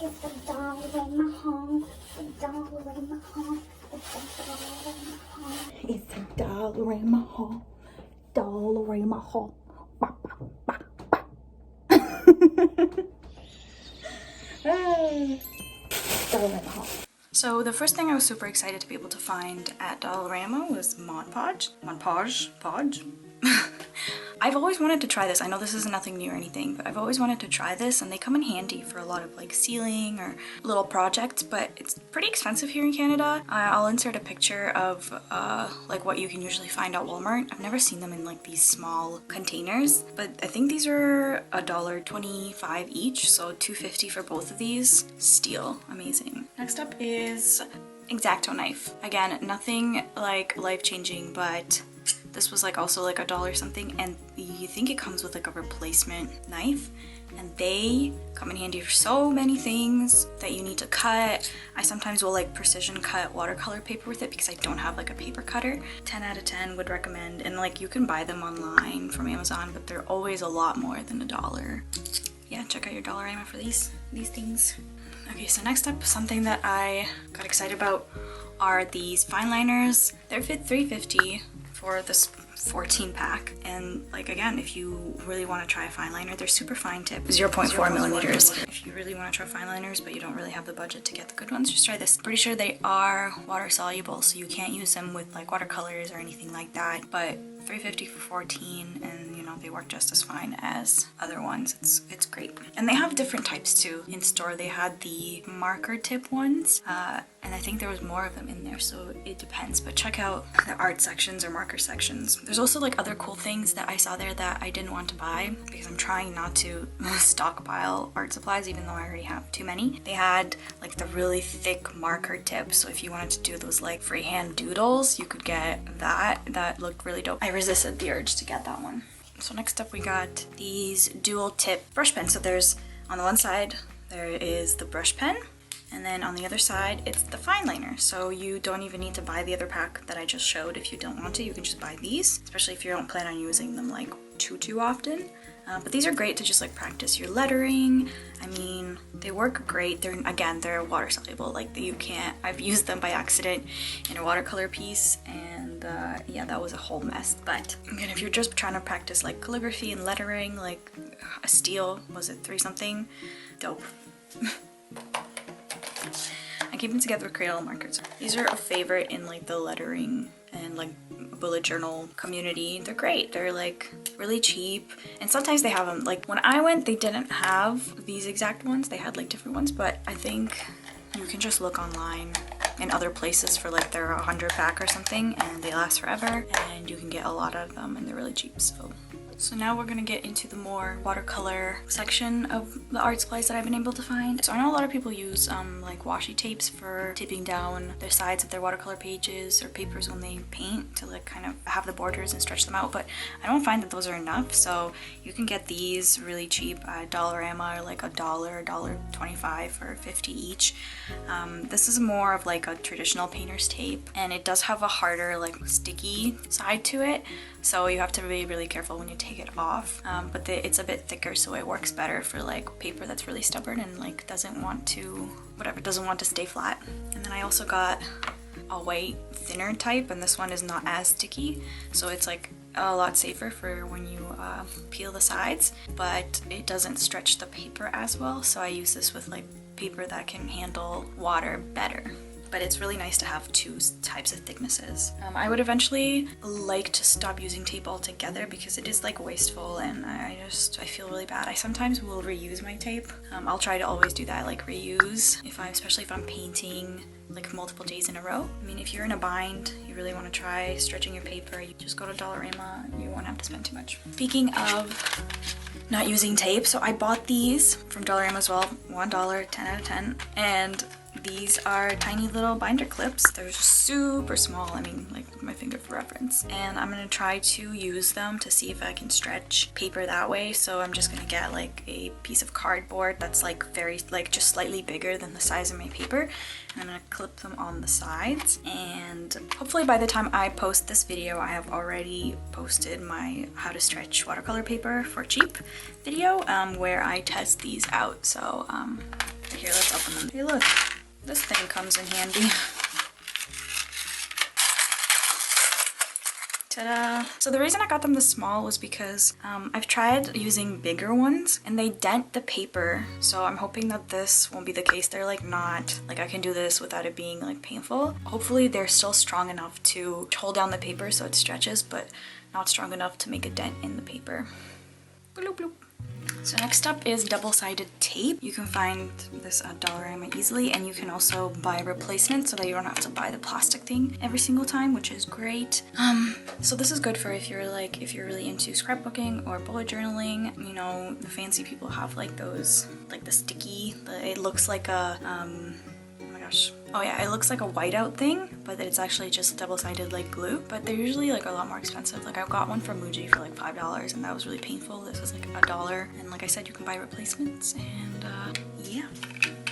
It's a dollar in my home. It's a dollar in my home. It's a dollar in my home. It's a dollar in my home. Dollar in my home. Ba, ba, ba, ba. Dollar in my home. So the first thing I was super excited to be able to find at Dollarama was Mod Podge. Podge? I've always wanted to try this. I know this is nothing new or anything, but I've always wanted to try this, and they come in handy for a lot of like ceiling or little projects, but it's pretty expensive here in Canada. I'll insert a picture of like what you can usually find at Walmart. I've never seen them in like these small containers, but I think these are $1.25 each, so $2.50 for both of these. Steal. Amazing. Next up is Exacto Knife. Again, nothing like life-changing, but this was like also like $1 something, and you think it comes with like a replacement knife, and they come in handy for so many things that you need to cut. I sometimes will like precision cut watercolor paper with it because I don't have like a paper cutter. 10 out of 10 would recommend, and like you can buy them online from Amazon, but they're always a lot more than $1. Yeah, check out your Dollarama for these things. Okay, so next up, something that I got excited about are these fine liners. They're $3.50 for this 14 pack, and like again, if you really want to try a fine liner, they're super fine tip, 0.4 millimeters. If you really want to try fine liners but you don't really have the budget to get the good ones, just try this. Pretty sure they are water soluble, so you can't use them with like watercolors or anything like that, but $3.50 for 14, and you know, they work just as fine as other ones. It's great. And they have different types too. In store they had the marker tip ones, and I think there was more of them in there, so it depends, but check out the art sections or marker sections. There's also like other cool things that I saw there that I didn't want to buy because I'm trying not to stockpile art supplies even though I already have too many. They had like the really thick marker tips, so if you wanted to do those like freehand doodles, you could get that. That looked really dope. I resisted the urge to get that one. So next up we got these dual tip brush pens. So there's, on the one side there is the brush pen, and then on the other side it's the fine liner. So you don't even need to buy the other pack that I just showed. If you don't want to, you can just buy these, especially if you don't plan on using them like too often. But these are great to just like practice your lettering. I mean, they work great. They're water soluble. Like you can't, I've used them by accident in a watercolor piece, and yeah, that was a whole mess. But again, if you're just trying to practice like calligraphy and lettering, like a steel, was it 3 something? Dope. I keep them together with Crayola markers. These are a favorite in like the lettering and like bullet journal community. They're great. They're like really cheap, and sometimes they have them. Like when I went, they didn't have these exact ones. They had like different ones, but I think you can just look online in other places for like their 100 pack or something, and they last forever, and you can get a lot of them, and they're really cheap. So now we're gonna get into the more watercolor section of the art supplies that I've been able to find. So I know a lot of people use like washi tapes for taping down the sides of their watercolor pages or papers when they paint to like kind of have the borders and stretch them out, but I don't find that those are enough. So you can get these really cheap at Dollarama, or like $1.25 for 50 each. This is more of like a traditional painter's tape, and it does have a harder like sticky side to it, so you have to be really careful when you take it off, but it's a bit thicker, so it works better for like paper that's really stubborn and like doesn't want to stay flat. And then I also got a white thinner type, and this one is not as sticky, so it's like a lot safer for when you peel the sides, but it doesn't stretch the paper as well, so I use this with like paper that can handle water better. But it's really nice to have 2 types of thicknesses. I would eventually like to stop using tape altogether because it is like wasteful, and I feel really bad. I sometimes will reuse my tape. I'll try to always do that, like reuse, especially if I'm painting like multiple days in a row. I mean, if you're in a bind, you really want to try stretching your paper, you just go to Dollarama, you won't have to spend too much. Speaking of not using tape, so I bought these from Dollarama as well, $1, 10 out of 10, and these are tiny little binder clips. They're super small, I mean like my finger for reference, and I'm gonna try to use them to see if I can stretch paper that way. So I'm just gonna get like a piece of cardboard that's like just slightly bigger than the size of my paper, and I'm gonna clip them on the sides, and hopefully by the time I post this video I have already posted my how to stretch watercolor paper for cheap video where I test these out. So Here, let's open them. Hey look, this thing comes in handy. Ta-da! So the reason I got them this small was because I've tried using bigger ones and they dent the paper. So I'm hoping that this won't be the case. They're like not, like I can do this without it being like painful. Hopefully they're still strong enough to hold down the paper so it stretches, but not strong enough to make a dent in the paper. Bloop, bloop. So next up is double-sided tape. You can find this at Dollarama easily, and you can also buy replacements so that you don't have to buy the plastic thing every single time, which is great. So this is good for if you're really into scrapbooking or bullet journaling. You know, the fancy people have like those, like the sticky, it looks like a, oh my gosh. Oh yeah, it looks like a whiteout thing, but it's actually just double-sided like glue. But they're usually like a lot more expensive. Like I got one from Muji for like $5 and that was really painful. This was like $1. And like I said, you can buy replacements and yeah.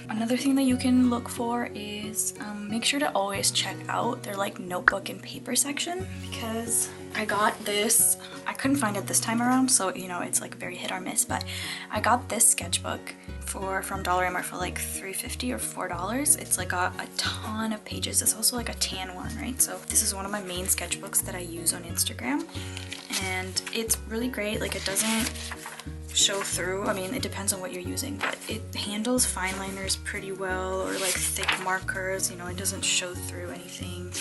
Another thing that you can look for is make sure to always check out their like notebook and paper section, because I got this, I couldn't find it this time around, so you know it's like very hit or miss, but I got this sketchbook from Dollarama for like $3.50 or $4. It's like a ton of pages. It's also like a tan one, right? So this is one of my main sketchbooks that I use on Instagram, and it's really great. Like it doesn't show through. I mean, it depends on what you're using, but it handles fine liners pretty well, or like thick markers. You know, it doesn't show through anything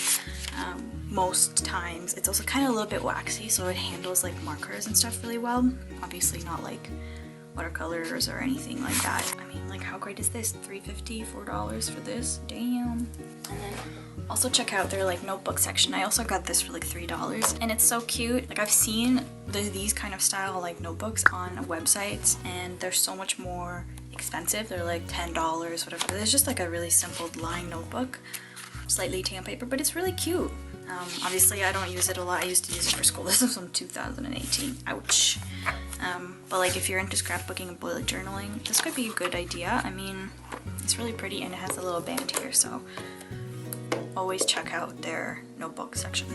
most times. It's also kind of a little bit waxy, so it handles like markers and stuff really well. Obviously not like watercolors or anything like that. I mean, like how great is this? $3.50, $4 for this? Damn. And then also check out their like notebook section. I also got this for like $3 and it's so cute. Like I've seen these kind of style like notebooks on websites and they're so much more expensive. They're like $10, whatever. It's just like a really simple line notebook, slightly tan paper, but it's really cute. Obviously I don't use it a lot. I used to use it for school. This is from 2018. Ouch. But like if you're into scrapbooking and bullet journaling, this could be a good idea. I mean, it's really pretty and it has a little band here, so always check out their notebook section.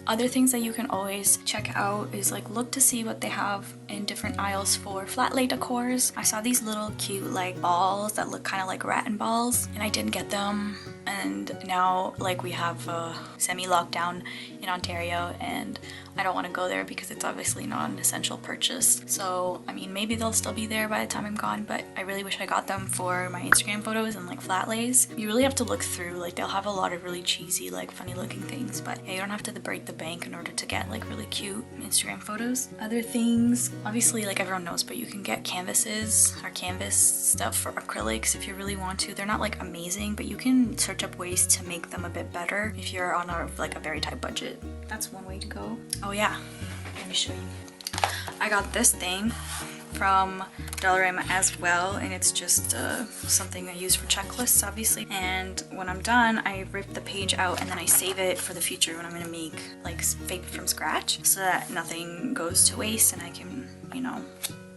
Other things that you can always check out is like look to see what they have in different aisles for flat lay decors. I saw these little cute like balls that look kind of like rattan balls and I didn't get them, and now like we have a semi-lockdown in Ontario and I don't want to go there because it's obviously not an essential purchase. So I mean, maybe they'll still be there by the time I'm gone, but I really wish I got them for my Instagram photos and like flat lays. You really have to look through, like they'll have a lot of really cheesy like funny looking things, but yeah, you don't have to break the bank in order to get like really cute Instagram photos. Other things, obviously like everyone knows, but you can get canvases or canvas stuff for acrylics if you really want to. They're not like amazing, but you can search up ways to make them a bit better if you're on a very tight budget. That's one way to go. Oh yeah, let me show you. I got this thing from Dollarama as well, and it's just something I use for checklists, obviously. And when I'm done, I rip the page out and then I save it for the future when I'm gonna make like paper from scratch, so that nothing goes to waste and I can, you know,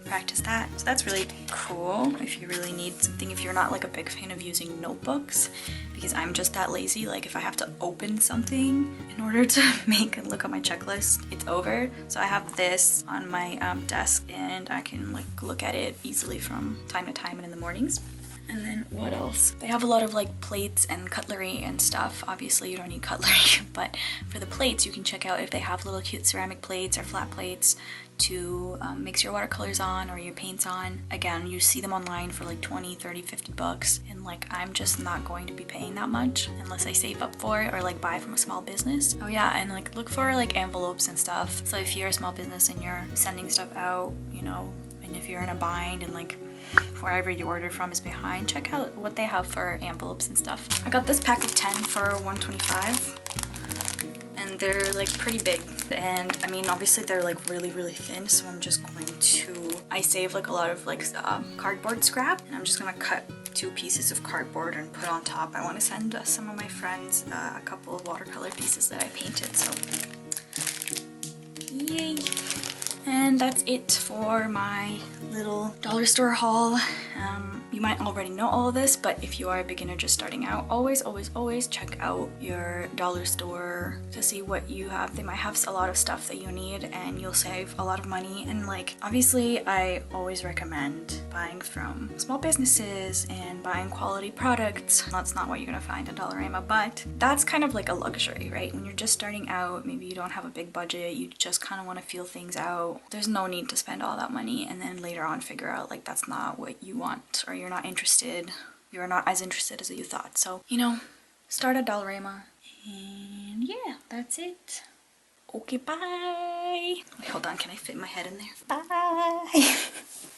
practice that. So that's really cool if you really need something, if you're not like a big fan of using notebooks, because I'm just that lazy. Like if I have to open something in order to make and look at my checklist, it's over. So I have this on my desk and I can like look at it easily from time to time and in the mornings. And then what else? They have a lot of like plates and cutlery and stuff. Obviously you don't need cutlery, but for the plates you can check out if they have little cute ceramic plates or flat plates to mix your watercolors on or your paints on. Again, you see them online for like 20, 30, 50 bucks, and like I'm just not going to be paying that much unless I save up for it or like buy from a small business. Oh yeah, and like look for like envelopes and stuff. So if you're a small business and you're sending stuff out, you know, and if you're in a bind and like wherever you order from is behind, check out what they have for envelopes and stuff. I got this pack of 10 for $1.25. And they're like pretty big, and I mean obviously they're like really thin, so I'm just going to, I save like a lot of like cardboard scrap, and I'm just gonna cut 2 pieces of cardboard and put on top. I want to send some of my friends a couple of watercolor pieces that I painted, so yay. And that's it for my little dollar store haul. You might already know all of this, but if you are a beginner just starting out, always check out your dollar store to see what you have. They might have a lot of stuff that you need and you'll save a lot of money. And like, obviously I always recommend buying from small businesses and buying quality products. That's not what you're gonna find at Dollarama, but that's kind of like a luxury, right? When you're just starting out, maybe you don't have a big budget, you just kind of want to feel things out. There's no need to spend all that money and then later on figure out like that's not what you want, or you're not interested, you're not as interested as you thought. So, you know, start at Dollarama. And yeah, that's it. Okay, bye. Wait, hold on, can I fit my head in there? Bye.